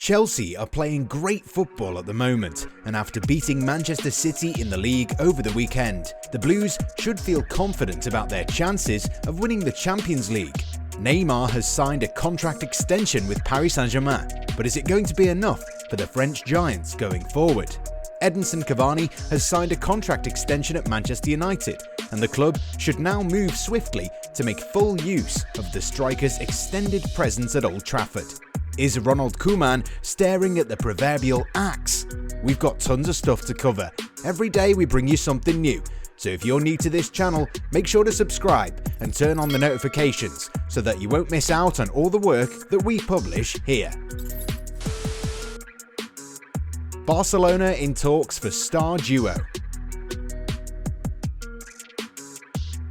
Chelsea are playing great football at the moment, and after beating Manchester City in the league over the weekend, the Blues should feel confident about their chances of winning the Champions League. Neymar has signed a contract extension with Paris Saint Germain, but is it going to be enough for the French giants going forward? Edinson Cavani has signed a contract extension at Manchester United, and the club should now move swiftly to make full use of the striker's extended presence at Old Trafford. Is Ronald Koeman staring at the proverbial axe? We've got tons of stuff to cover. Every day we bring you something new. So if you're new to this channel, make sure to subscribe and turn on the notifications so that you won't miss out on all the work that we publish here. Barcelona in talks for star duo.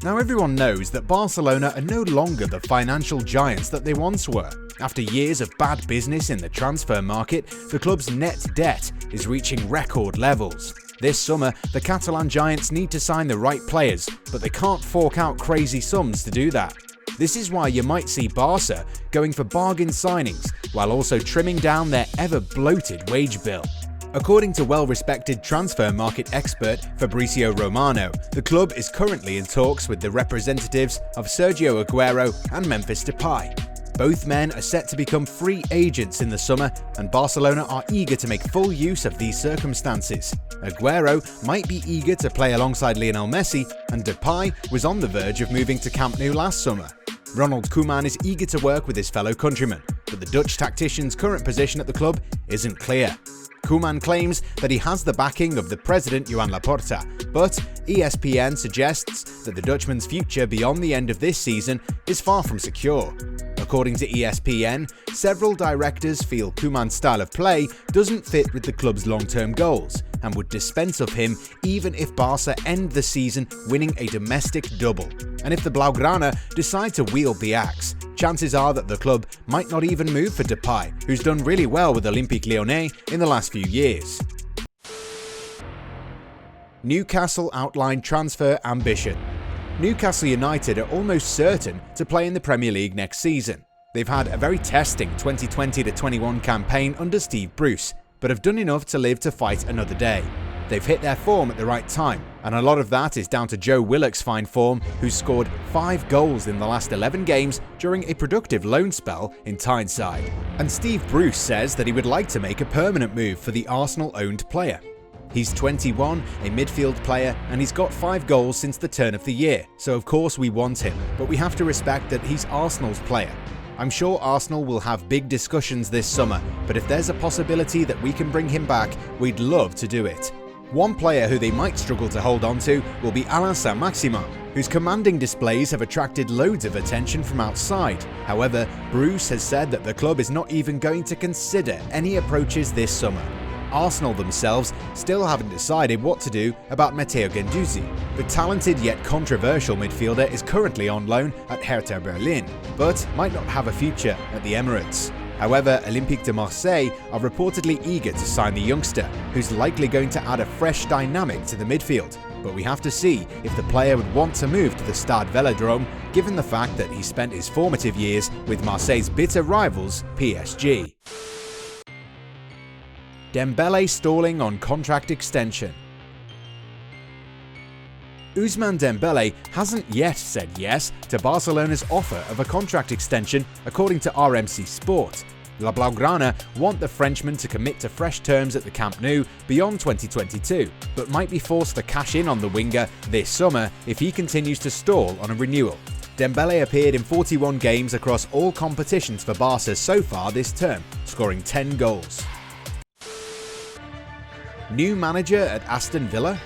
Now everyone knows that Barcelona are no longer the financial giants that they once were. After years of bad business in the transfer market, the club's net debt is reaching record levels. This summer, the Catalan giants need to sign the right players, but they can't fork out crazy sums to do that. This is why you might see Barca going for bargain signings, while also trimming down their ever-bloated wage bill. According to well-respected transfer market expert Fabrizio Romano, the club is currently in talks with the representatives of Sergio Aguero and Memphis Depay. Both men are set to become free agents in the summer, and Barcelona are eager to make full use of these circumstances. Aguero might be eager to play alongside Lionel Messi, and Depay was on the verge of moving to Camp Nou last summer. Ronald Koeman is eager to work with his fellow countrymen, but the Dutch tactician's current position at the club isn't clear. Koeman claims that he has the backing of the president Joan Laporta, but ESPN suggests that the Dutchman's future beyond the end of this season is far from secure. According to ESPN, several directors feel Koeman's style of play doesn't fit with the club's long-term goals and would dispense of him even if Barca end the season winning a domestic double. And if the Blaugrana decide to wield the axe, chances are that the club might not even move for Depay, who's done really well with Olympique Lyonnais in the last few years. Newcastle outline transfer ambition. Newcastle United are almost certain to play in the Premier League next season. They've had a very testing 2020-21 campaign under Steve Bruce, but have done enough to live to fight another day. They've hit their form at the right time, and a lot of that is down to Joe Willock's fine form, who's scored 5 goals in the last 11 games during a productive loan spell in Tyneside. And Steve Bruce says that he would like to make a permanent move for the Arsenal-owned player. He's 21, a midfield player, and he's got 5 goals since the turn of the year, so of course we want him, but we have to respect that he's Arsenal's player. I'm sure Arsenal will have big discussions this summer, but if there's a possibility that we can bring him back, we'd love to do it. One player who they might struggle to hold on to will be Alain Saint-Maximin, whose commanding displays have attracted loads of attention from outside. However, Bruce has said that the club is not even going to consider any approaches this summer. Arsenal themselves still haven't decided what to do about Matteo Guendouzi. The talented yet controversial midfielder is currently on loan at Hertha Berlin, but might not have a future at the Emirates. However, Olympique de Marseille are reportedly eager to sign the youngster, who's likely going to add a fresh dynamic to the midfield. But we have to see if the player would want to move to the Stade Velodrome, given the fact that he spent his formative years with Marseille's bitter rivals PSG. Dembele stalling on contract extension. Ousmane Dembele hasn't yet said yes to Barcelona's offer of a contract extension, according to RMC Sport. La Blaugrana want the Frenchman to commit to fresh terms at the Camp Nou beyond 2022, but might be forced to cash in on the winger this summer if he continues to stall on a renewal. Dembele appeared in 41 games across all competitions for Barca so far this term, scoring 10 goals. New manager at Aston Villa?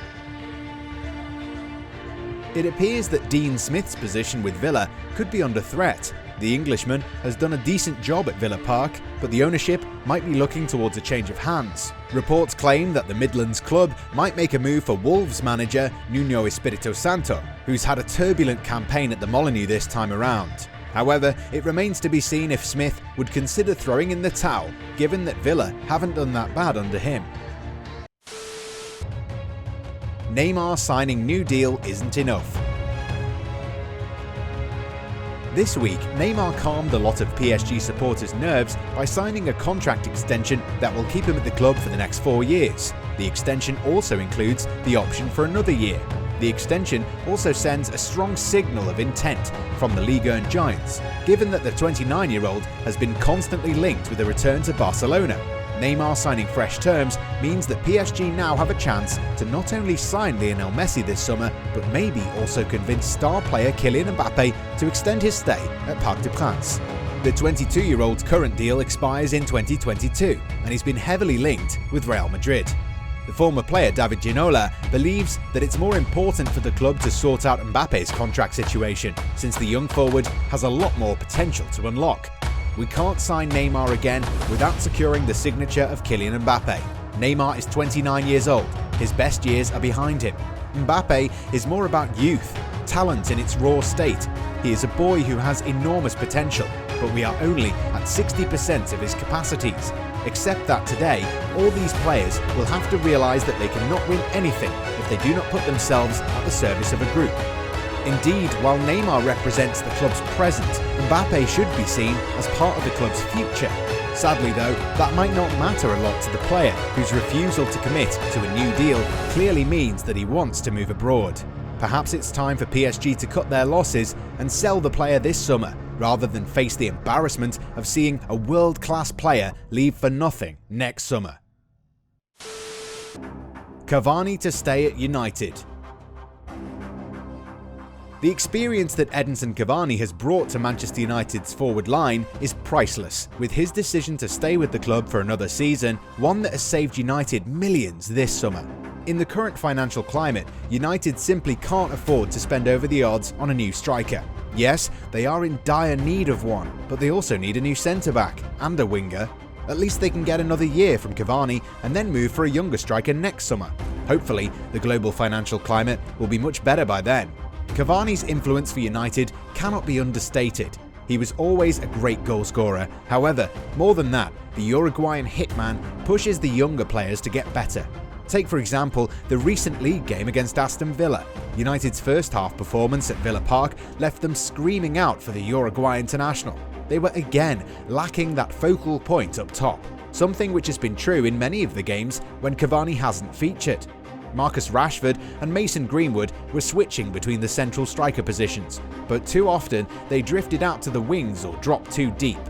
It appears that Dean Smith's position with Villa could be under threat. The Englishman has done a decent job at Villa Park, but the ownership might be looking towards a change of hands. Reports claim that the Midlands club might make a move for Wolves manager Nuno Espirito Santo, who's had a turbulent campaign at the Molineux this time around. However, it remains to be seen if Smith would consider throwing in the towel, given that Villa haven't done that bad under him. Neymar signing new deal isn't enough. This week, Neymar calmed a lot of PSG supporters' nerves by signing a contract extension that will keep him at the club for the next 4 years. The extension also includes the option for another year. The extension also sends a strong signal of intent from the Ligue 1 giants, given that the 29-year-old has been constantly linked with a return to Barcelona. Neymar signing fresh terms means that PSG now have a chance to not only sign Lionel Messi this summer, but maybe also convince star player Kylian Mbappe to extend his stay at Parc des Princes. The 22-year-old's current deal expires in 2022, and he's been heavily linked with Real Madrid. The former player David Ginola believes that it's more important for the club to sort out Mbappe's contract situation, since the young forward has a lot more potential to unlock. We can't sign Neymar again without securing the signature of Kylian Mbappe. Neymar is 29 years old, his best years are behind him. Mbappe is more about youth, talent in its raw state. He is a boy who has enormous potential, but we are only at 60% of his capacities. Except that today, all these players will have to realise that they cannot win anything if they do not put themselves at the service of a group. Indeed, while Neymar represents the club's present, Mbappe should be seen as part of the club's future. Sadly though, that might not matter a lot to the player, whose refusal to commit to a new deal clearly means that he wants to move abroad. Perhaps it's time for PSG to cut their losses and sell the player this summer, rather than face the embarrassment of seeing a world-class player leave for nothing next summer. Cavani to stay at United. The experience that Edinson Cavani has brought to Manchester United's forward line is priceless, with his decision to stay with the club for another season, one that has saved United millions this summer. In the current financial climate, United simply can't afford to spend over the odds on a new striker. Yes, they are in dire need of one, but they also need a new centre-back and a winger. At least they can get another year from Cavani and then move for a younger striker next summer. Hopefully, the global financial climate will be much better by then. Cavani's influence for United cannot be understated. He was always a great goalscorer. However, more than that, the Uruguayan hitman pushes the younger players to get better. Take for example the recent league game against Aston Villa. United's first half performance at Villa Park left them screaming out for the Uruguay international. They were again lacking that focal point up top, something which has been true in many of the games when Cavani hasn't featured. Marcus Rashford and Mason Greenwood were switching between the central striker positions, but too often they drifted out to the wings or dropped too deep.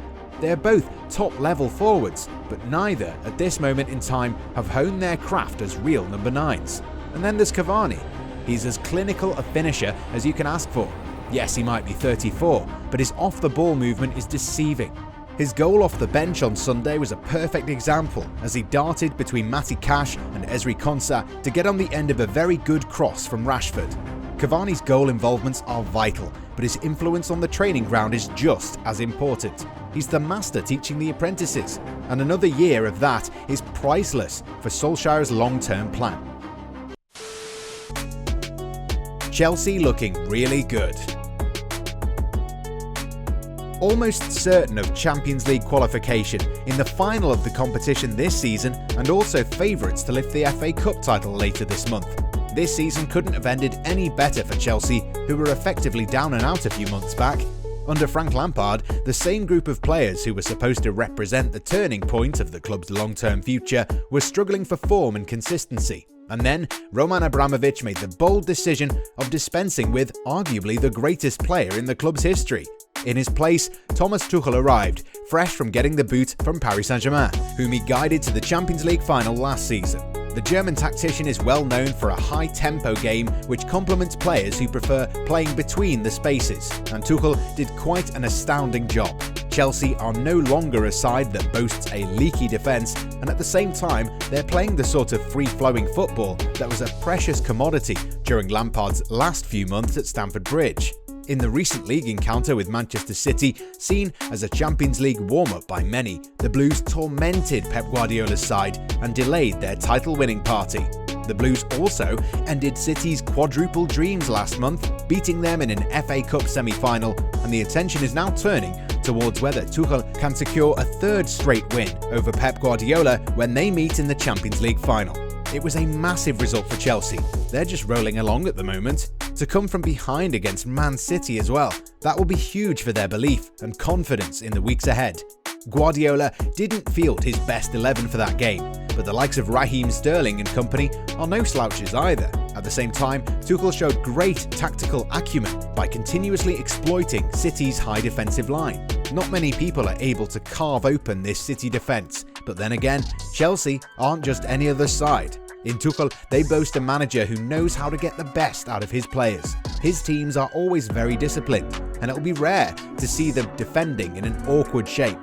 They are both top-level forwards, but neither at this moment in time have honed their craft as real number 9s. And then there's Cavani. He's as clinical a finisher as you can ask for. Yes, he might be 34, but his off-the-ball movement is deceiving. His goal off the bench on Sunday was a perfect example, as he darted between Matty Cash and Ezri Konsa to get on the end of a very good cross from Rashford. Cavani's goal involvements are vital, but his influence on the training ground is just as important. He's the master teaching the apprentices, and another year of that is priceless for Solskjaer's long-term plan. Chelsea looking really good. Almost certain of Champions League qualification in the final of the competition this season, and also favourites to lift the FA Cup title later this month. This season couldn't have ended any better for Chelsea, who were effectively down and out a few months back. Under Frank Lampard, the same group of players who were supposed to represent the turning point of the club's long-term future were struggling for form and consistency. And then, Roman Abramovich made the bold decision of dispensing with arguably the greatest player in the club's history. In his place, Thomas Tuchel arrived, fresh from getting the boot from Paris Saint Germain, whom he guided to the Champions League final last season. The German tactician is well known for a high-tempo game which complements players who prefer playing between the spaces, and Tuchel did quite an astounding job. Chelsea are no longer a side that boasts a leaky defence, and at the same time they're playing the sort of free-flowing football that was a precious commodity during Lampard's last few months at Stamford Bridge. In the recent league encounter with Manchester City, seen as a Champions League warm-up by many, the Blues tormented Pep Guardiola's side and delayed their title-winning party. The Blues also ended City's quadruple dreams last month, beating them in an FA Cup semi-final, and the attention is now turning towards whether Tuchel can secure a third straight win over Pep Guardiola when they meet in the Champions League final. It was a massive result for Chelsea. They're just rolling along at the moment. to come from behind against Man City as well. That will be huge for their belief and confidence in the weeks ahead. Guardiola didn't field his best 11 for that game, but the likes of Raheem Sterling and company are no slouches either. At the same time, Tuchel showed great tactical acumen by continuously exploiting City's high defensive line. Not many people are able to carve open this City defence, but then again, Chelsea aren't just any other side. In Tuchel, they boast a manager who knows how to get the best out of his players. His teams are always very disciplined, and it will be rare to see them defending in an awkward shape.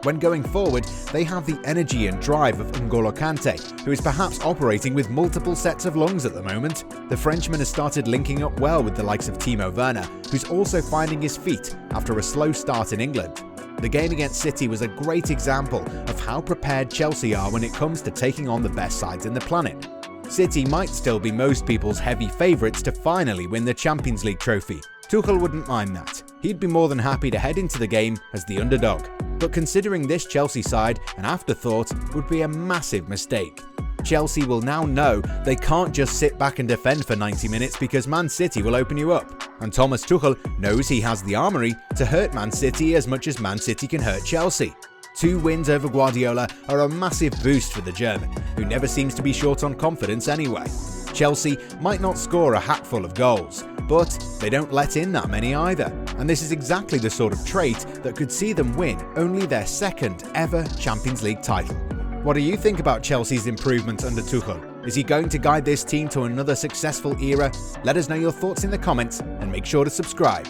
When going forward, they have the energy and drive of N'Golo Kante, who is perhaps operating with multiple sets of lungs at the moment. The Frenchman has started linking up well with the likes of Timo Werner, who's also finding his feet after a slow start in England. The game against City was a great example of how prepared Chelsea are when it comes to taking on the best sides in the planet. City might still be most people's heavy favourites to finally win the Champions League trophy. Tuchel wouldn't mind that. He'd be more than happy to head into the game as the underdog. But considering this Chelsea side, an afterthought would be a massive mistake. Chelsea will now know they can't just sit back and defend for 90 minutes because Man City will open you up. And Thomas Tuchel knows he has the armoury to hurt Man City as much as Man City can hurt Chelsea. 2 wins over Guardiola are a massive boost for the German, who never seems to be short on confidence anyway. Chelsea might not score a hatful of goals, but they don't let in that many either, and this is exactly the sort of trait that could see them win only their second ever Champions League title. What do you think about Chelsea's improvement under Tuchel? Is he going to guide this team to another successful era? Let us know your thoughts in the comments and make sure to subscribe.